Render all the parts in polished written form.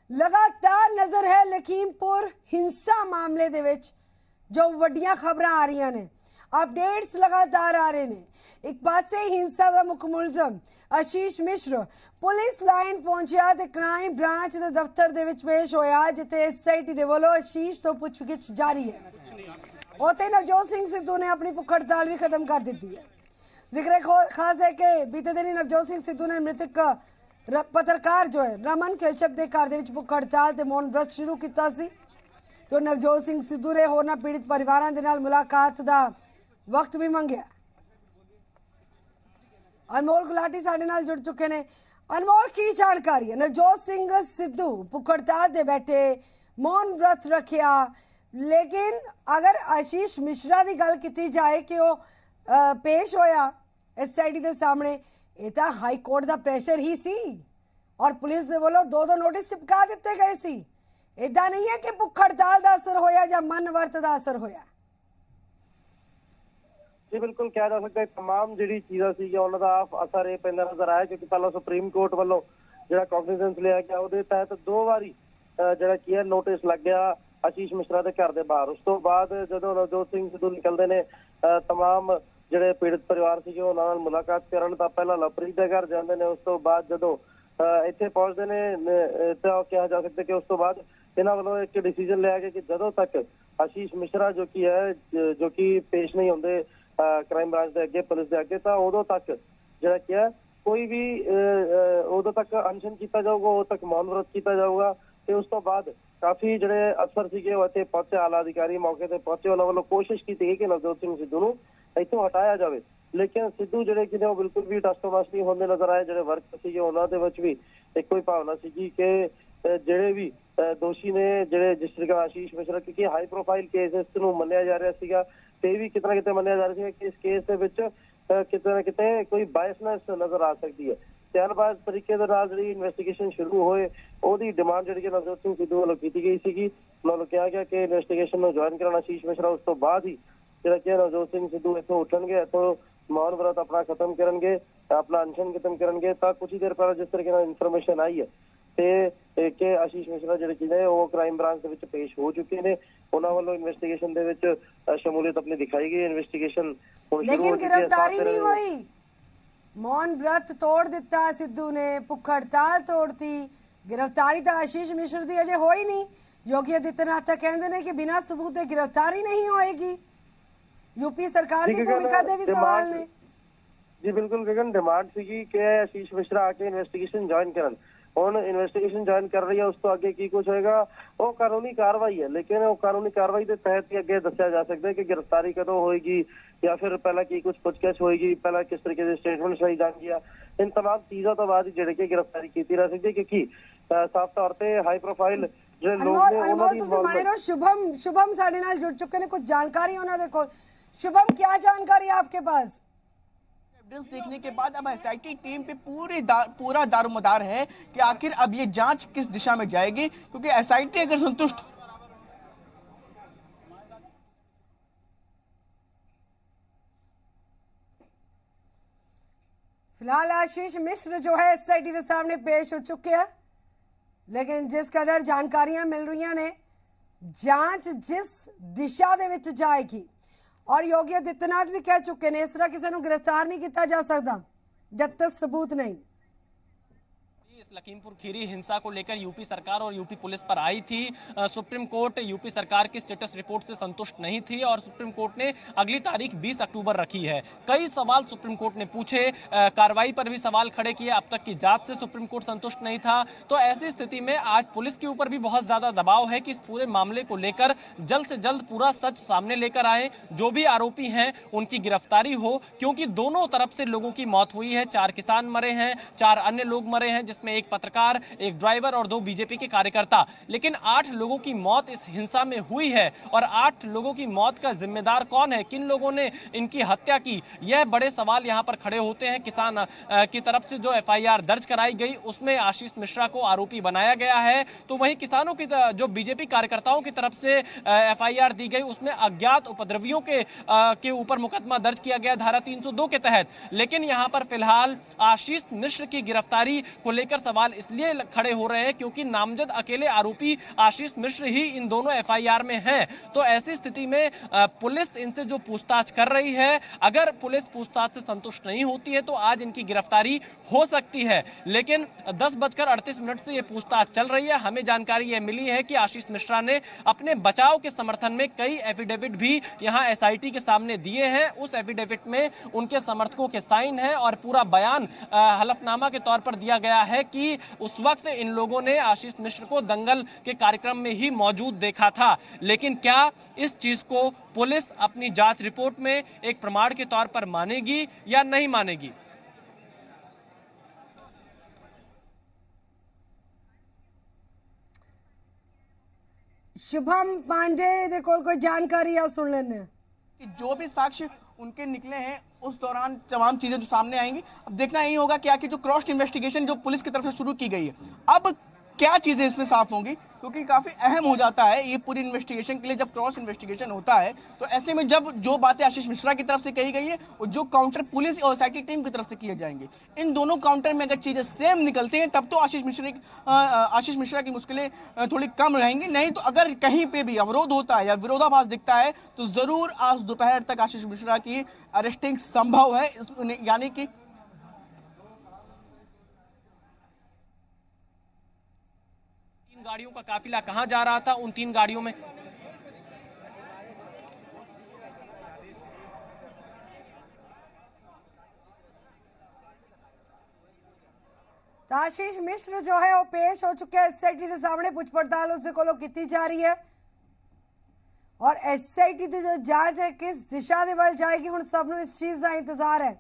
लगातार नजर है लखीमपुर हिंसा मामले दे विच जो वड्डियां खबरां आ रही ने, अपडेट्स लगातार आ रहे हैं। एक पास से हिंसा का मुख मुलजम आशीष मिश्र पुलिस लाइन पहुंचा ते क्राइम ब्रांच के दफ्तर दे विच पेश होया, जिथे SIT दे वल्लों आशीष तो पुछगिछ जारी है। उत्थे नवजोत सिंह सिद्धू ने अपनी भुख हड़ताल भी खत्म कर दी है। जिक्र खास है कि बीते दिन नवजोत सिंह सिद्धू ने मृतक पत्रकार जो है रमन केशव के घर दे विच भुख हड़ताल ते मौन व्रत शुरू किया सी। तो नवजोत सिंह सिद्धू ने होरना पीड़ित परिवारों के नाल मुलाकात का वक्त भी मंगया। अनमोल गुलाटी साडे नाल जुड़ चुके ने। अनमोल की जानकारी है? नवजोत सिंह सिद्धू भुख हड़ताल दे बैठे, मौन व्रत रखिया, लेकिन अगर आशीष मिश्रा की गल की जाए कि वो पेश होया SIT के सामने, ये तो हाई कोर्ट का प्रेशर ही सी और पुलिस के वालों दो नोटिस चिपका दिते गए सी। इदा नहीं है कि भुख हड़ताल का असर होया या मन वर्त का असर होया। जी बिल्कुल कहा जा सकता है तमाम जी चीज़ा सी उन्होंने असर ये पैदा नजर आया, क्योंकि पहला सुप्रीम कोर्ट वालों जो कॉग्निजेंस लिया गया वो तहत 2 बारी जो की नोटिस लग गया आशीष मिश्रा के घर के बाहर। उस तो बाद जो नवजोत सिंह सिद्धू निकलते हैं तमाम ਜਿਹੜੇ पीड़ित परिवार से उन्होंने मुलाकात करन तां पहला लवप्रीत के घर जाते हैं। उस तो बाद जो इत्थे पहुंचते हैं तो कहा जा सकता है कि उस तो बाद इन्हों वालों एक डिसीजन लिया गया कि जदों तक आशीष मिश्रा जो कि पेश नहीं होंगे क्राइम ब्रांच के अगे पुलिस के अगे, तो उदों तक जो कि है कोई भी उदों तक अनशन किया जाऊगा, उदों तक मौन व्रत किया जाऊगा। तो उस तो बाद काफी जो अफसर थे वो इतने पहुंचे, आला अधिकारी मौके पर पहुंचे, उन्होंने वालों कोशिश की गई कि नवजोत सिंह सिद्धू को इतों हटाया जाए, लेकिन सिद्धू जोड़े कि बिल्कुल भी टसटोमस नहीं होंगे नजर आए। जो वर्क से उन्होंने भी एक ही भावना सी कि जोड़े भी दोषी ने जो जिस तरीके आशीष मिश्रा, क्योंकि हाई प्रोफाइल केस इसनों मन्निया जा रहा है भी कितना कितने मन्निया जा रहा है कि इस केस के कितने ना कितने कोई बायसनेस नजर आ सकती है। त्यारबाद तरीके जी इन्वेस्टिगेशन शुरू होए ओदी डिमांड जी नवजोत सिंह सिद्धू वालों की गई सी। उन्होंने कहा गया कि इन्वेस्टिगेशन में ज्वाइन करना आशीष मिश्रा, उस तो बाद ही जो कि नवजोत सिंह सिद्धू इतों उठणगे, इतों मौन व्रत अपना खत्म करेंगे, अपना अनशन खत्म करेंगे। तो कुछ ही देर पहले जिस तरीके इन्फॉर्मेशन आई है कि आशीष मिश्रा जो कि वो क्राइम ब्रांच के पेश हो चुके हैं, उन्होंने वालों इन्वेस्टिगेशन के शमूलियत अपनी दिखाई गई। इन्वेस्टिगेशन लेकिन गिरफ्तारी नहीं हुई, मौन व्रत तोड़ दिता सिद्धू ने, भुख हड़ताल तोड़ती, गिरफ्तारी तो आशीष मिश्रा की अजे हो ही नहीं। योगी आदित्यनाथ कहते हैं कि बिना सबूत के गिरफ्तारी नहीं होएगी। यूपी सरकार की भूमिका दे भी सवाल ने। जी बिल्कुल गगन, डिमांड सी कि आशीष मिश्रा आके इन्वेस्टिगेशन ज्वाइन करन। हुण इन्वेस्टिगेशन ज्वाइन कर रही है, उस तो अगे की कुछ होएगा वो कानूनी कार्रवाई है, लेकिन वो कानूनी कार्रवाई के तहत ही अगे दस्या जा सकता है कि गिरफ्तारी कदों होएगी या फिर पहला की कुछ पुछगिछ होएगी, पहला किस तरीके से स्टेटमेंट लाई जाएगी। इन तमाम चीजों तो बाद ही जिहड़े कि गिरफ्तारी की रह सकती है, क्योंकि साफ तौर पर हाई प्रोफाइल जो लोग शुभम साडे नाल जुड़ चुके हैं, कुछ जानकारी उन्होंने को। शुभम, क्या जानकारी आपके पास? एविडेंस देखने के बाद अब SIT टीम पे पूरा दारोमदार है कि आखिर अब ये जांच किस दिशा में जाएगी, क्योंकि SIT अगर संतुष्ट फिलहाल आशीष मिश्र जो है SIT के सामने पेश हो चुके हैं, लेकिन जिस कदर जानकारियां मिल रही ने जांच जिस दिशा दे विच जाएगी, और योगी आदित्यनाथ भी कह चुके हैं इस तरह किसी को गिरफ्तार नहीं किया जा सकता जब तक सबूत नहीं। इस लखीमपुर खीरी हिंसा को लेकर यूपी सरकार और यूपी पुलिस पर आई थी। सुप्रीम कोर्ट यूपी सरकार की स्टेटस रिपोर्ट से संतुष्ट नहीं थी और सुप्रीम कोर्ट ने अगली तारीख 20 अक्टूबर रखी है। कई सवाल सुप्रीम कोर्ट ने पूछे, कार्रवाई पर भी सवाल खड़े किए, अब तक की जांच से सुप्रीम कोर्ट संतुष्ट नहीं था। तो ऐसी स्थिति में आज पुलिस के ऊपर भी बहुत ज्यादा दबाव है कि इस पूरे मामले को लेकर जल्द से जल्द पूरा सच सामने लेकर आए, जो भी आरोपी हैं उनकी गिरफ्तारी हो, क्योंकि दोनों तरफ से लोगों की मौत हुई है। 4 किसान मरे हैं, 4 अन्य लोग मरे हैं, जिसमें एक पत्रकार, एक ड्राइवर और 2 बीजेपी के कार्यकर्ता। लेकिन 8 लोगों की मौत इस हिंसा में हुई है, और 8 लोगों की मौत का जिम्मेदार कौन है, किन लोगों ने इनकी हत्या की, यह बड़े सवाल यहां पर खड़े होते हैं। किसान की तरफ से जो FIR दर्ज कराई गई उसमें आशीष मिश्रा को आरोपी बनाया गया है, तो वहीं किसानों की जो बीजेपी कार्यकर्ताओं की तरफ से FIR दी गई उसमें अज्ञात उपद्रवियों के ऊपर मुकदमा दर्ज किया गया धारा 302 के तहत। लेकिन यहां पर फिलहाल आशीष मिश्र की गिरफ्तारी को लेकर लेकर सवाल इसलिए खड़े हो रहे हैं क्योंकि नामजद अकेले आरोपी आशीष मिश्र ही इन दोनों एफआईआर में हैं। तो ऐसी स्थिति में पुलिस इनसे जो पूछताछ कर रही है, अगर पुलिस पूछताछ से संतुष्ट नहीं होती है तो आज इनकी गिरफ्तारी हो सकती है। लेकिन 10:38 से ये पूछताछ चल रही है। हमें जानकारी यह मिली है कि आशीष मिश्रा ने अपने बचाव के समर्थन में कई एफिडेविट भी यहां एसआईटी के सामने दिए हैं। उस एफिडेविट में उनके समर्थकों के साइन है और पूरा बयान हलफनामा के तौर पर दिया गया है कि उस वक्त इन लोगों ने आशीष मिश्र को दंगल के कार्यक्रम में ही मौजूद देखा था। लेकिन क्या इस चीज को पुलिस अपनी जांच रिपोर्ट में एक प्रमाण के तौर पर मानेगी या नहीं मानेगी? शुभम पांडे दे कोई जानकारी या सुन लेने कि जो भी साक्ष्य उनके निकले हैं उस दौरान तमाम चीजें जो सामने आएंगी। अब देखना यही होगा कि आखिर जो क्रॉस इन्वेस्टिगेशन जो पुलिस की तरफ से शुरू की गई है, अब क्या चीजें इसमें साफ होंगी, क्योंकि काफी अहम हो जाता है ये पूरी इन्वेस्टिगेशन के लिए। जब क्रॉस इन्वेस्टिगेशन होता है तो ऐसे में जब जो बातें आशीष मिश्रा की तरफ से कही गई है और जो काउंटर पुलिस और एसआईटी टीम की तरफ से किए जाएंगे, इन दोनों काउंटर में अगर चीजें सेम निकलती हैं तब तो आशीष मिश्रा की मुश्किलें थोड़ी कम रहेंगी। नहीं तो अगर कहीं पे भी अवरोध होता है या विरोधाभास दिखता है तो जरूर आज दोपहर तक आशीष मिश्रा की अरेस्टिंग संभव है। यानी कि गाड़ियों का काफिला कहां जा रहा था, उन 3 गाड़ियों में आशीष मिश्र जो है वो पेश हो चुके हैं एसआईटी के सामने। पूछ पड़ताल उससे को की जा रही है और एसआईटी की जो जांच है किस दिशा दे वल जाएगी, हुण सबनों इस चीज का इंतजार है।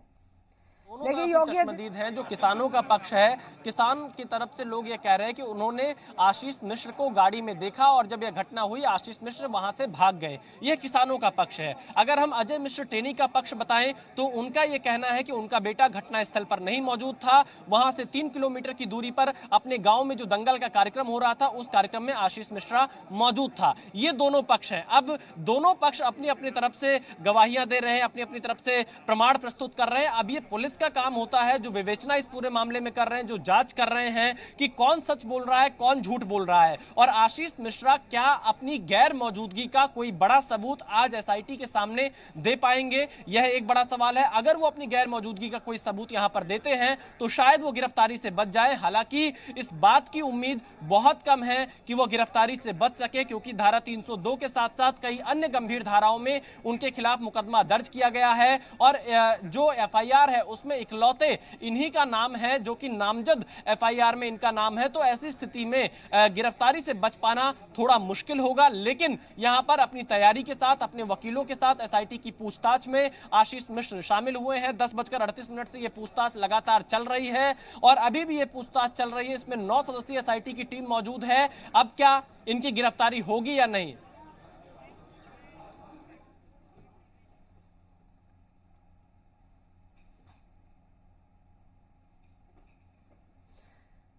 लेकिन चश्मदीद है जो किसानों का पक्ष है, किसान की तरफ से लोग ये कह रहे हैं कि उन्होंने आशीष मिश्र को गाड़ी में देखा और जब यह घटना हुई आशीष मिश्र वहां से भाग गए। यह किसानों का पक्ष है। अगर हम अजय मिश्र टेनी का पक्ष बताएं तो उनका यह कहना है कि उनका बेटा घटना स्थल पर नहीं मौजूद था, वहां से 3 किलोमीटर की दूरी पर अपने गांव में जो दंगल का कार्यक्रम हो रहा था उस कार्यक्रम में आशीष मिश्रा मौजूद था। ये दोनों पक्ष हैं। अब दोनों पक्ष अपनी अपनी तरफ से गवाहियां दे रहे हैं, अपनी अपनी तरफ से प्रमाण प्रस्तुत कर रहे हैं। अब ये पुलिस का काम होता है जो विवेचना इस पूरे मामले में कर रहे हैं, जो जांच कर रहे हैं कि कौन सच बोल रहा है, कौन झूठ बोल रहा है। और आशीष मिश्रा क्या अपनी गैर मौजूदगी का कोई बड़ा सबूत आज एसआईटी के सामने दे पाएंगे, यह एक बड़ा सवाल है। अगर वो अपनी गैर मौजूदगी का कोई सबूत यहां पर देते हैं तो शायद वो गिरफ्तारी से बच जाए। हालांकि इस बात की उम्मीद बहुत कम है कि वो गिरफ्तारी से बच सके, क्योंकि धारा 302 के साथ साथ कई अन्य गंभीर धाराओं में उनके खिलाफ मुकदमा दर्ज किया गया है और जो एफआईआर है उसमें इकलौते इन्हीं का नाम है, जो कि नामजद एफआईआर में इनका नाम है। तो ऐसी स्थिति में गिरफ्तारी से बच पाना थोड़ा मुश्किल होगा। लेकिन यहां पर अपनी तैयारी के साथ, अपने वकीलों के साथ एसआईटी की पूछताछ में आशीष मिश्र शामिल हुए हैं। 10:38 से यह पूछताछ लगातार चल रही है और अभी भी यह पूछताछ चल रही है। इसमें 9 सदस्यीय एसआईटी की टीम मौजूद है। अब क्या इनकी गिरफ्तारी होगी या नहीं?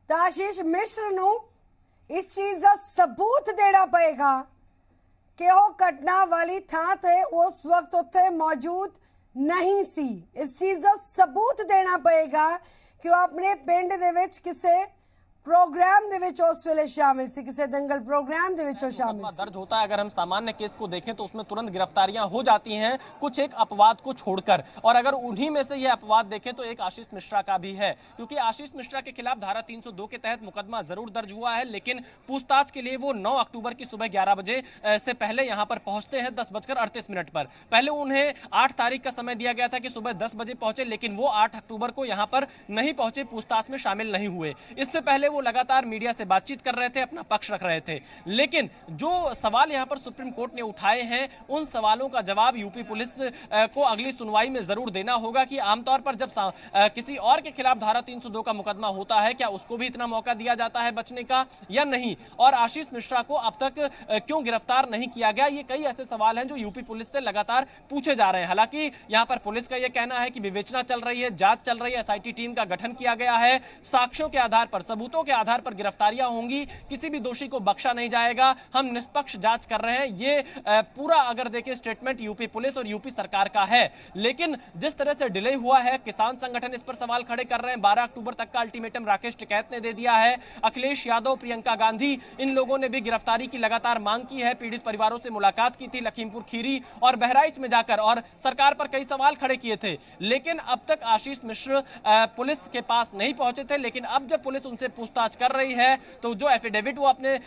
तो आशीष मिश्र नूं इस चीज का सबूत देना पएगा कि वो घटना वाली थां ते उस वक्त उत्थे मौजूद नहीं सी। इस चीज का सबूत देना पएगा कि वो अपने पिंड दे विच किसे प्रोग्राम दे विच उस वेले शामिल सी, किसी दंगल प्रोग्राम दे विच शामिल सी। दर्ज होता है। अगर हम सामान्य केस को देखें तो उसमें तुरंत गिरफ्तारियां हो जाती हैं, कुछ एक अपवाद को छोड़कर। और अगर उन्हीं में से यह अपवाद देखें तो एक आशीष मिश्रा का भी है, क्योंकि आशीष मिश्रा के खिलाफ धारा 302 के तहत मुकदमा जरूर दर्ज हुआ है, लेकिन पूछताछ के लिए वो 9 अक्टूबर की सुबह 11 बजे से पहले यहां पर पहुंचते हैं 10:38 पर। पहले उन्हें 8 तारीख का समय दिया गया था कि सुबह 10 बजे पहुंचे, लेकिन वो 8 अक्टूबर को यहां पर नहीं पहुंचे, पूछताछ में शामिल नहीं हुए। इससे पहले वो लगातार मीडिया से बातचीत कर रहे थे, अपना पक्ष रख रहे थे। लेकिन जो सवाल यहां पर सुप्रीम कोर्ट ने उठाए हैं, उन सवालों का जवाब यूपी पुलिस को अगली सुनवाई में जरूर देना होगा कि आमतौर पर जब किसी और के खिलाफ धारा 302 का मुकदमा होता है, क्या उसको भी इतना मौका दिया जाता है बचने का या नहीं, और आशीष मिश्रा को अब तक क्यों गिरफ्तार नहीं किया गया। ये कई ऐसे सवाल हैं जो यूपी पुलिस से लगातार पूछे जा रहे हैं। हालांकि यहां पर पुलिस का यह कहना है कि विवेचना चल रही है, जांच चल रही है, एसआईटी टीम का गठन किया गया है, साक्ष्यों के आधार पर, सबूतों सबूतों के आधार पर गिरफ्तारियां होंगी, किसी भी दोषी को बख्शा नहीं जाएगा, हम निष्पक्ष जांच कर रहे हैं, ये पूरा अगर देखें स्टेटमेंट यूपी पुलिस और यूपी सरकार का है। लेकिन जिस तरह से डिले हुआ है, किसान संगठन इस पर सवाल खड़े कर रहे हैं। 12 अक्टूबर तक का अल्टीमेटम राकेश टिकैत ने दे दिया है। अखिलेश यादव, प्रियंका गांधी, इन लोगों ने भी गिरफ्तारी की लगातार मांग की है। पीड़ित परिवारों से मुलाकात की थी लखीमपुर खीरी और बहराइच में जाकर, और सरकार पर कई सवाल खड़े किए थे। लेकिन अब तक आशीष मिश्र पुलिस के पास नहीं पहुंचे थे। लेकिन अब जब पुलिस उनसे पूछताछ कर रही है तो जो एफिडेविट वो अपने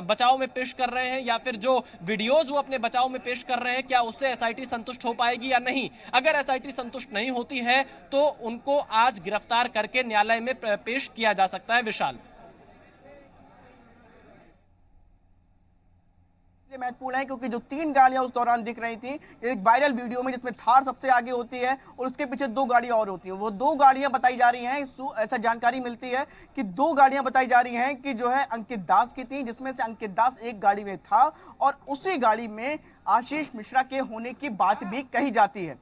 बचाव में पेश कर रहे हैं या फिर जो वीडियोज वो अपने बचाव में पेश कर रहे हैं, क्या उससे एसआईटी संतुष्ट हो पाएगी या नहीं। अगर एसआईटी संतुष्ट नहीं होती है तो उनको आज गिरफ्तार करके न्यायालय में पेश किया जा सकता है। विशाल, महत्वपूर्ण है क्योंकि जो 3 गाड़ियां उस दौरान दिख रही थी, एक वायरल वीडियो में जिसमें थार सबसे आगे होती है और उसके पीछे 2 गाड़ियां और होती हैं, वो 2 गाड़ियां बताई जा रही हैं। ऐसा जानकारी मिलती है कि 2 गाड़ियां बताई जा रही हैं कि जो है अंकित दास की थी, जिसमें से अंकित दास एक गाड़ी में था और उसी गाड़ी में आशीष मिश्रा के होने की बात भी कही जाती है।